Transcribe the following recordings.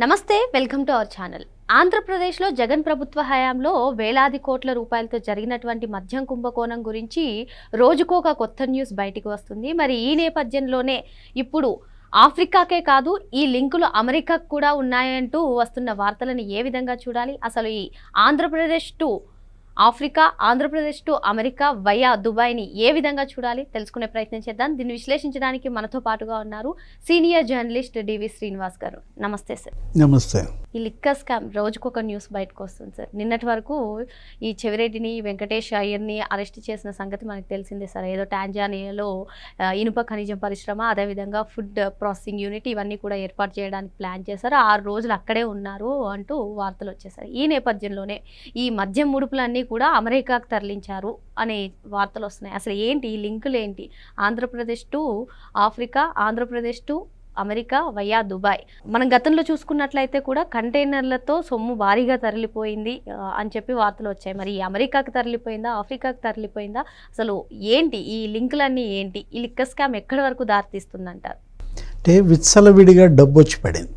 నమస్తే, welcome to our channel. ఆంధ్రప్రదేశ్లో జగన్ ప్రభుత్వ హయాంలో వేలాది కోట్ల రూపాయలతో జరిగినటువంటి మద్యం కుంభకోణం గురించి రోజుకొక కొత్త న్యూస్ బయటికి వస్తుంది. మరి ఈ నేపథ్యంలోనే ఇప్పుడు ఆఫ్రికాకే కాదు, ఈ లింకులు అమెరికాకు కూడా ఉన్నాయంటూ వస్తున్న వార్తలను ఏ విధంగా చూడాలి? అసలు ఈ Andhra Pradesh to Africa, Andhra Pradesh to America via దుబాయ్ని ఏ విధంగా చూడాలి తెలుసుకునే ప్రయత్నం చేద్దాం. దీన్ని విశ్లేషించడానికి మనతో పాటుగా ఉన్నారు సీనియర్ జర్నలిస్ట్ డివి శ్రీనివాస్ గారు. నమస్తే సార్. నమస్తే. ఈ లిక్కర్ స్కామ్ రోజుకొక న్యూస్ బయటకు వస్తుంది సార్. నిన్నటి వరకు ఈ చెవిరెడ్డిని, వెంకటేష్ అయ్యర్ని అరెస్ట్ చేసిన సంగతి మనకు తెలిసిందే సార్. ఏదో టాంజానియాలో ఇనుప ఖనిజం పరిశ్రమ, అదేవిధంగా ఫుడ్ ప్రాసెసింగ్ యూనిట్ ఇవన్నీ కూడా ఏర్పాటు చేయడానికి ప్లాన్ చేశారు. 6 రోజులు అక్కడే ఉన్నారు అంటూ వార్తలు వచ్చేసారు. ఈ నేపథ్యంలోనే ఈ మద్యం ముడుపులన్నీ కూడా అమెరికాకు తరలించారు అనే వార్తలు వస్తున్నాయి. అసలు ఏంటి ఈ లింకులు ఏంటి? Andhra Pradesh to Africa, Andhra Pradesh to America via Dubai. మనం గతంలో చూసుకున్నట్లయితే కూడా కంటైనర్లతో సొమ్ము భారీగా తరలిపోయింది అని చెప్పి వార్తలు వచ్చాయి. మరి అమెరికాకి తరలిపోయిందా, ఆఫ్రికాకి తరలిపోయిందా? అసలు ఏంటి ఈ లింకులన్నీ ఏంటి? ఈ లిక్కర్ స్కామ్ ఎక్కడి వరకు దారితీస్తుందంటారు? అంటే విచ్చలవిడిగా డబ్బు వచ్చి పడింది.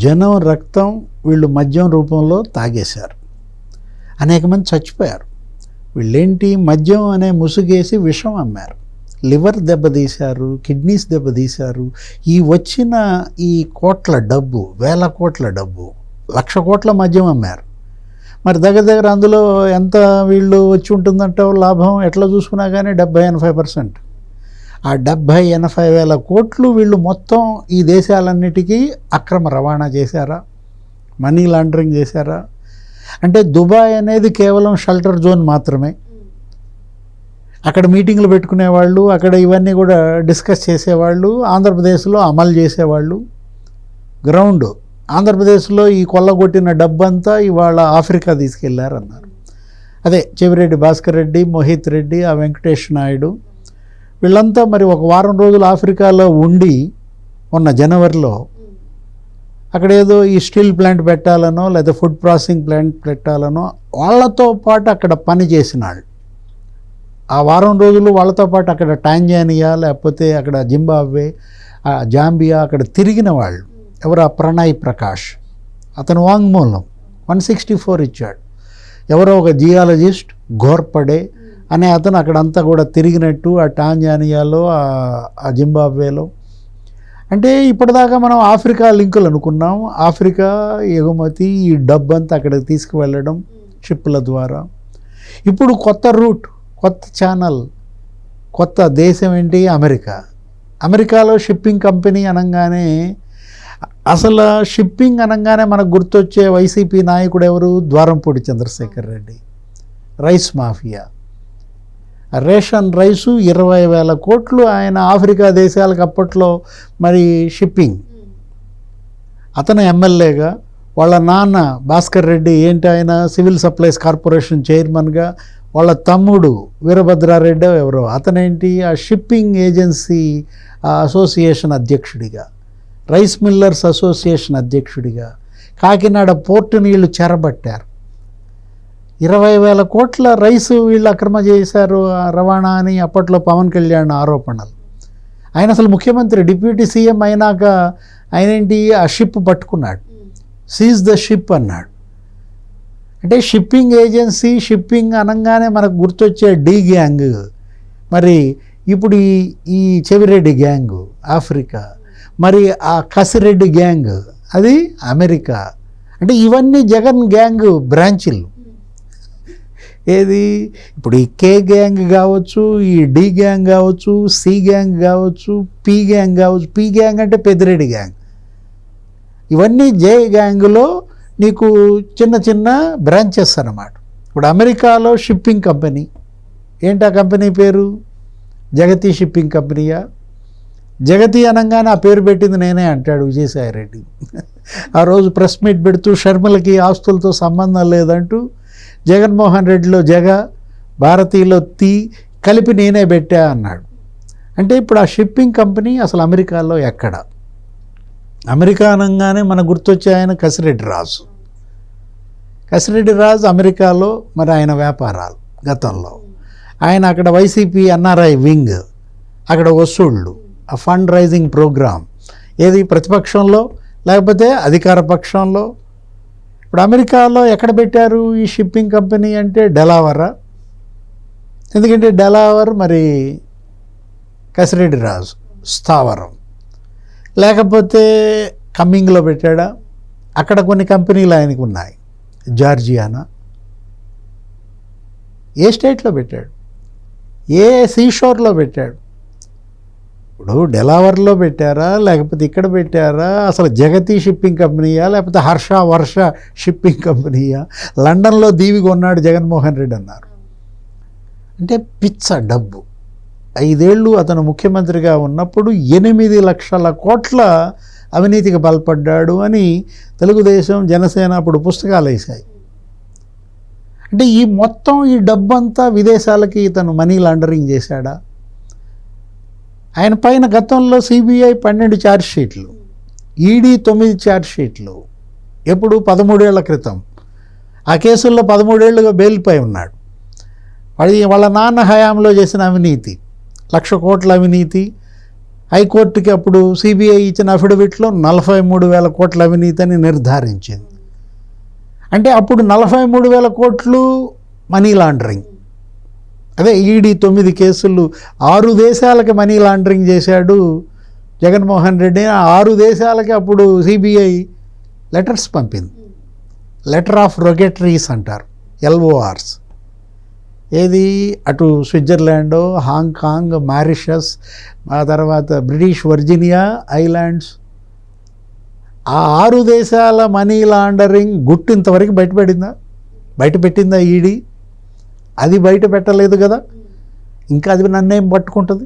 జనం రక్తం వీళ్ళు మద్యం రూపంలో తాగేశారు. అనేక మంది చచ్చిపోయారు. వీళ్ళేంటి మద్యం అనే ముసుగేసి విషం అమ్మారు. లివర్ దెబ్బతీశారు, కిడ్నీస్ దెబ్బతీశారు. ఈ వచ్చిన ఈ కోట్ల డబ్బు, వేల కోట్ల డబ్బు, 1,00,000 కోట్ల మద్యం అమ్మారు. మరి దగ్గర అందులో ఎంత వీళ్ళు వచ్చి ఉంటుందంటే లాభం ఎట్లా చూసుకున్నా కానీ 70-80%. ఆ 70-80 వేల కోట్లు వీళ్ళు మొత్తం ఈ దేశాలన్నిటికీ అక్రమ రవాణా చేశారా, మనీ లాండరింగ్ చేశారా? అంటే దుబాయ్ అనేది కేవలం షెల్టర్ జోన్ మాత్రమే. అక్కడ మీటింగ్లు పెట్టుకునేవాళ్ళు, అక్కడ ఇవన్నీ కూడా డిస్కస్ చేసేవాళ్ళు, ఆంధ్రప్రదేశ్లో అమలు చేసేవాళ్ళు. గ్రౌండ్ ఆంధ్రప్రదేశ్లో ఈ కొల్లగొట్టిన డబ్బంతా ఇవాళ ఆఫ్రికా తీసుకెళ్లారన్నారు. అదే చెవిరెడ్డి భాస్కర్ రెడ్డి, మోహిత్ రెడ్డి, ఆ వెంకటేష్ నాయుడు వీళ్ళంతా మరి ఒక వారం రోజులు ఆఫ్రికాలో ఉండి మొన్న జనవరిలో అక్కడ ఏదో ఈ స్టీల్ ప్లాంట్ పెట్టాలనో లేదా ఫుడ్ ప్రాసెసింగ్ ప్లాంట్ పెట్టాలనో వాళ్ళతో పాటు అక్కడ పని చేసిన వాళ్ళు, ఆ వారం రోజులు వాళ్ళతో పాటు అక్కడ టాంజానియా లేకపోతే అక్కడ జింబాబ్వే, జాంబియా అక్కడ తిరిగిన వాళ్ళు ఎవరు? ప్రణయ్ ప్రకాష్, అతను వాంగ్మూలం 164 ఇచ్చాడు. ఎవరో ఒక జియాలజిస్ట్ ఘోర్పడే అనే అతను అక్కడంతా కూడా తిరిగినట్టు ఆ టాంజానియాలో, ఆ జింబాబ్వేలో. అంటే ఇప్పటిదాకా మనం ఆఫ్రికా లింకులు అనుకున్నాం. ఆఫ్రికా ఎగుమతి, ఈ డబ్బంతా అక్కడికి తీసుకువెళ్ళడం షిప్ల ద్వారా. ఇప్పుడు కొత్త రూట్, కొత్త ఛానల్, కొత్త దేశం ఏంటి? అమెరికా. అమెరికాలో షిప్పింగ్ కంపెనీ అనగానే, అసలు షిప్పింగ్ అనగానే మనకు గుర్తొచ్చే వైసీపీ నాయకుడు ఎవరు? Dwarampudi Chandrasekhar Reddy. Rice mafia, ration rice 20,000 కోట్లు ఆయన ఆఫ్రికా దేశాలకు అప్పట్లో మరి షిప్పింగ్. అతను ఎమ్మెల్యేగా, వాళ్ళ నాన్న భాస్కర్ రెడ్డి ఏంటి ఆయన సివిల్ సప్లైస్ కార్పొరేషన్ చైర్మన్గా, వాళ్ళ తమ్ముడు వీరభద్రారెడ్డి ఎవరో అతనేంటి ఆ షిప్పింగ్ ఏజెన్సీ అసోసియేషన్ అధ్యక్షుడిగా, రైస్ మిల్లర్స్ అసోసియేషన్ అధ్యక్షుడిగా, కాకినాడ పోర్టు నీళ్లు చెరబట్టారు. 20,000 కోట్ల రైసు వీళ్ళు అక్రమ చేశారు రవాణా అని అప్పట్లో పవన్ కళ్యాణ్ ఆరోపణలు. ఆయన అసలు ముఖ్యమంత్రి, డిప్యూటీ సీఎం అయినాక ఆయనేంటి ఆ షిప్ పట్టుకున్నాడు, సీజ్ ద షిప్ అన్నాడు. అంటే షిప్పింగ్ ఏజెన్సీ, షిప్పింగ్ అనగానే మనకు గుర్తొచ్చే డి గ్యాంగ్, మరి ఇప్పుడు ఈ చెవిరెడ్డి గ్యాంగు ఆఫ్రికా, మరి ఆ కసిరెడ్డి గ్యాంగ్ అది అమెరికా. అంటే ఇవన్నీ జగన్ గ్యాంగ్ బ్రాంచీలు. ఏది ఇప్పుడు ఈ కే గ్యాంగ్ కావచ్చు, ఈ డి గ్యాంగ్ కావచ్చు, సి గ్యాంగ్ కావచ్చు, పి గ్యాంగ్ కావచ్చు. పి గ్యాంగ్ అంటే పెద్దిరెడ్డి గ్యాంగ్. ఇవన్నీ జే గ్యాంగ్లో నీకు చిన్న చిన్న బ్రాంచెస్ అన్నమాట. ఇప్పుడు అమెరికాలో షిప్పింగ్ కంపెనీ ఏంటి? ఆ కంపెనీ పేరు జగతి షిప్పింగ్ కంపెనీయా? జగతి అనగానే ఆ పేరు పెట్టింది నేనే అంటాడు విజయసాయిరెడ్డి. ఆ రోజు ప్రెస్ మీట్ పెడుతూ షర్మిలకి ఆస్తులతో సంబంధం లేదంటూ జగన్మోహన్ రెడ్డిలో జగ, భారతీలో తీ కలిపి నేనే పెట్టా అన్నాడు. అంటే ఇప్పుడు ఆ షిప్పింగ్ కంపెనీ అసలు అమెరికాలో ఎక్కడ? అమెరికా అనగానే మనకు గుర్తొచ్చే ఆయన కసిరెడ్డి రాజు. కసిరెడ్డి రాజు అమెరికాలో మరి ఆయన వ్యాపారాలు గతంలో, ఆయన అక్కడ వైసీపీ ఎన్ఆర్ఐ వింగ్, అక్కడ వసూళ్ళు, ఆ ఫండ్ రైజింగ్ ప్రోగ్రామ్, ఏది ప్రతిపక్షంలో లేకపోతే అధికార పక్షంలో. ఇప్పుడు అమెరికాలో ఎక్కడ పెట్టారు ఈ షిప్పింగ్ కంపెనీ అంటే డెలావరా. ఎందుకంటే డెలావర్ మరి కసిరెడ్డి రాజు స్థావరం. లేకపోతే కమ్మింగ్లో పెట్టాడా, అక్కడ కొన్ని కంపెనీలు ఆయనకు ఉన్నాయి. జార్జియానా, ఏ స్టేట్లో పెట్టాడు, ఏ సీషోర్లో పెట్టాడు. ఇప్పుడు డెలావర్లో పెట్టారా, లేకపోతే ఇక్కడ పెట్టారా, అసలు జగతి షిప్పింగ్ కంపెనీయా, లేకపోతే వర్ష షిప్పింగ్ కంపెనీయా. లండన్లో దీవి కొన్నాడు జగన్మోహన్ రెడ్డి అన్నారు. అంటే పిచ్చ డబ్బు. 5 ఏళ్ళు అతను ముఖ్యమంత్రిగా ఉన్నప్పుడు 8 లక్షల కోట్ల అవినీతికి పాల్పడ్డాడు అని తెలుగుదేశం, జనసేన అప్పుడు పుస్తకాలు వేశాయి. అంటే ఈ మొత్తం ఈ డబ్బంతా విదేశాలకి ఇతను మనీ లాండరింగ్ చేశాడా? ఆయన పైన గతంలో సిబిఐ 12 ఛార్జ్షీట్లు, ఈడీ 9 ఛార్జ్షీట్లు. ఎప్పుడు 13 ఏళ్ల క్రితం. ఆ కేసుల్లో 13 ఏళ్ళుగా బెయిల్పై ఉన్నాడు. వాళ్ళ నాన్న హయాంలో చేసిన అవినీతి, 1,00,000 కోట్ల అవినీతి. హైకోర్టుకి అప్పుడు సిబిఐ ఇచ్చిన అఫిడవిట్లో 43,000 కోట్ల అవినీతి అని నిర్ధారించింది. అంటే అప్పుడు 43,000 కోట్లు మనీ లాండరింగ్. అదే ఈడీ 9 కేసులు, 6 దేశాలకి మనీ లాండరింగ్ చేశాడు జగన్మోహన్ రెడ్డి. 6 దేశాలకి అప్పుడు సిబిఐ లెటర్స్ పంపింది. లెటర్ ఆఫ్ రొగేటరీస్ అంటారు, LORs. ఏది, అటు స్విట్జర్లాండ్, హాంకాంగ్, మారిషస్, ఆ తర్వాత బ్రిటిష్ వర్జీనియా ఐలాండ్స్. ఆ 6 దేశాల మనీ లాండరింగ్ గుట్టు ఇంతవరకు బయటపెట్టిందా ఈడీ? అది బయట పెట్టలేదు కదా, ఇంకా అది నన్నేం పట్టుకుంటుంది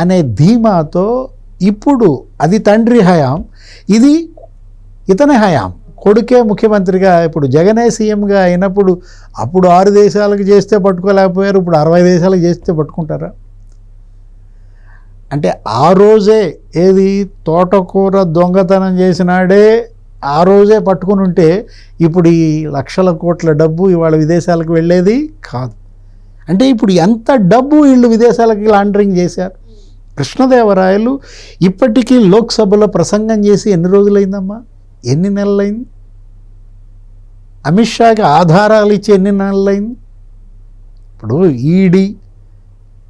అనే ధీమాతో ఇప్పుడు అది తండ్రి హయాం, ఇది ఇతని హయాం. కొడుకే ముఖ్యమంత్రిగా, ఇప్పుడు జగనే సీఎంగా అయినప్పుడు అప్పుడు 6 దేశాలకు చేస్తే పట్టుకోలేకపోయారు, ఇప్పుడు 60 దేశాలకు చేస్తే పట్టుకుంటారా? అంటే ఆ రోజే ఏది తోటకూర దొంగతనం చేసినాడే ఆ రోజే పట్టుకుని ఉంటే ఇప్పుడు ఈ లక్షల కోట్ల డబ్బు ఇవాళ విదేశాలకు వెళ్ళేది కాదు. అంటే ఇప్పుడు ఎంత డబ్బు వీళ్ళు విదేశాలకి లాండరింగ్ చేశారు. కృష్ణదేవరాయలు ఇప్పటికీ లోక్సభలో ప్రసంగం చేసి ఎన్ని రోజులైందమ్మా, ఎన్ని నెలలైంది? అమిత్ షాకి ఆధారాలు ఇచ్చి ఎన్ని నెలలైంది? ఇప్పుడు ED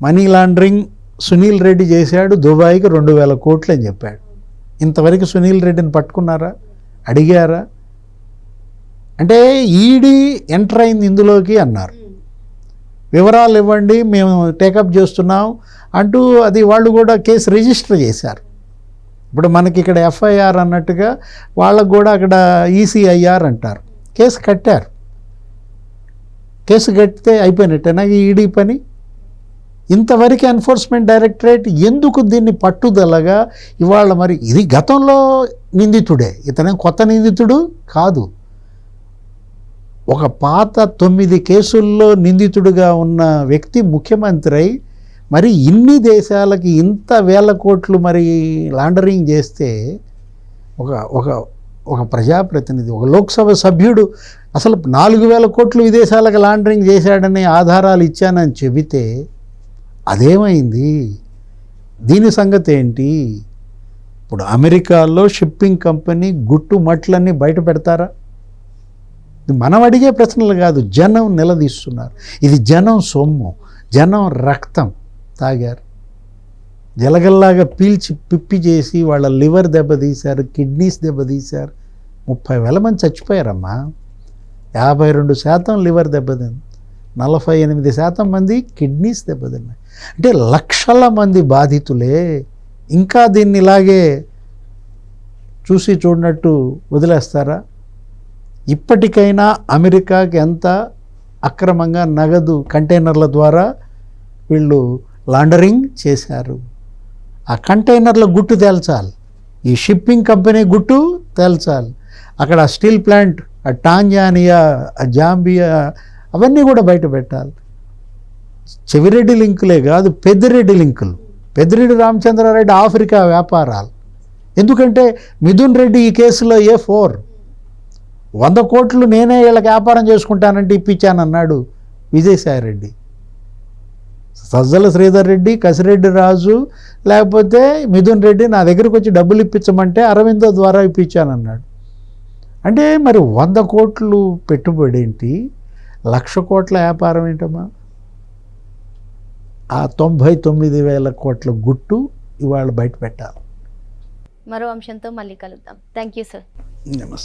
money laundering Sunil Reddy చేశాడు, దుబాయ్కి 2,000 కోట్లు అని చెప్పాడు. ఇంతవరకు సునీల్ రెడ్డిని పట్టుకున్నారా, అడిగారా? అంటే ఈడీ ఎంటర్ అయింది ఇందులోకి అన్నారు, వివరాలు ఇవ్వండి మేము టేకప్ చేస్తున్నాం అంటూ అది వాళ్ళు కూడా కేసు రిజిస్టర్ చేశారు. ఇప్పుడు మనకి ఇక్కడ FIR అన్నట్టుగా వాళ్ళకు కూడా అక్కడ ECIR అంటారు. కేసు కట్టారు. కేసు కట్టితే అయిపోయినట్టేనా ఈడీ పని? ఇంతవరకు ఎన్ఫోర్స్మెంట్ డైరెక్టరేట్ ఎందుకు దీన్ని పట్టుదలగా ఇవాళ, మరి ఇది గతంలో నిందితుడే, ఇతనే కొత్త నిందితుడు కాదు. ఒక పాత 9 కేసుల్లో నిందితుడిగా ఉన్న వ్యక్తి ముఖ్యమంత్రి అయి మరి ఇన్ని దేశాలకి ఇంత వేల కోట్లు మరి లాండరింగ్ చేస్తే ఒక ప్రజాప్రతినిధి, ఒక లోక్సభ సభ్యుడు అసలు 4,000 కోట్లు విదేశాలకు లాండరింగ్ చేశాడనే ఆధారాలు ఇచ్చానని చెబితే అదేమైంది? దీని సంగతి ఏంటి? ఇప్పుడు అమెరికాలో షిప్పింగ్ కంపెనీ గుట్టు మట్లన్నీ బయట పెడతారా? ఇది మనం అడిగే ప్రశ్నలు కాదు, జనం నిలదీస్తున్నారు. ఇది జనం సొమ్ము, జనం రక్తం తాగారు, జలగల్లాగా పీల్చి పిప్పి చేసి వాళ్ళ లివర్ దెబ్బతీశారు, కిడ్నీస్ దెబ్బతీశారు. 30,000 మంది చచ్చిపోయారమ్మా. 52% లివర్ దెబ్బతింది, 48% మంది కిడ్నీస్ దెబ్బతిన్నాయి. అంటే లక్షల మంది బాధితులే. ఇంకా దీన్ని ఇలాగే చూసి చూడనట్టు వదిలేస్తారా? ఇప్పటికైనా అమెరికాకి ఎంత అక్రమంగా నగదు కంటైనర్ల ద్వారా వీళ్ళు లాండరింగ్ చేశారు, ఆ కంటైనర్ల గుట్టు తేల్చాలి. ఈ షిప్పింగ్ కంపెనీ గుట్టు తేల్చాలి. అక్కడ స్టీల్ ప్లాంట్, టాంజానియా, జాంబియా అవన్నీ కూడా బయట పెట్టాలి. చెవిరెడ్డి లింకులే కాదు, పెద్దిరెడ్డి లింకులు, పెద్దిరెడ్డి రామచంద్రారెడ్డి ఆఫ్రికా వ్యాపారాలు. ఎందుకంటే మిథున్ రెడ్డి ఈ కేసులో A4 100 కోట్లు నేనే వీళ్ళకి వ్యాపారం చేసుకుంటానంటే ఇప్పించానన్నాడు విజయసాయిరెడ్డి. సజ్జల శ్రీధర్ రెడ్డి, కసిరెడ్డి రాజు, లేకపోతే మిథున్ రెడ్డి నా దగ్గరకు వచ్చి డబ్బులు ఇప్పించమంటే అరవిందో ద్వారా ఇప్పించానన్నాడు. అంటే మరి 100 కోట్లు పెట్టుబడి ఏంటి, 1,00,000 కోట్ల వ్యాపారం ఏంటమ్మా? ఆ 99,000 కోట్ల గుట్టు ఇవాళ బయట పెట్టాలి. మరో అంశంతో మళ్ళీ కలుద్దాం. Thank you sir. నమస్తే.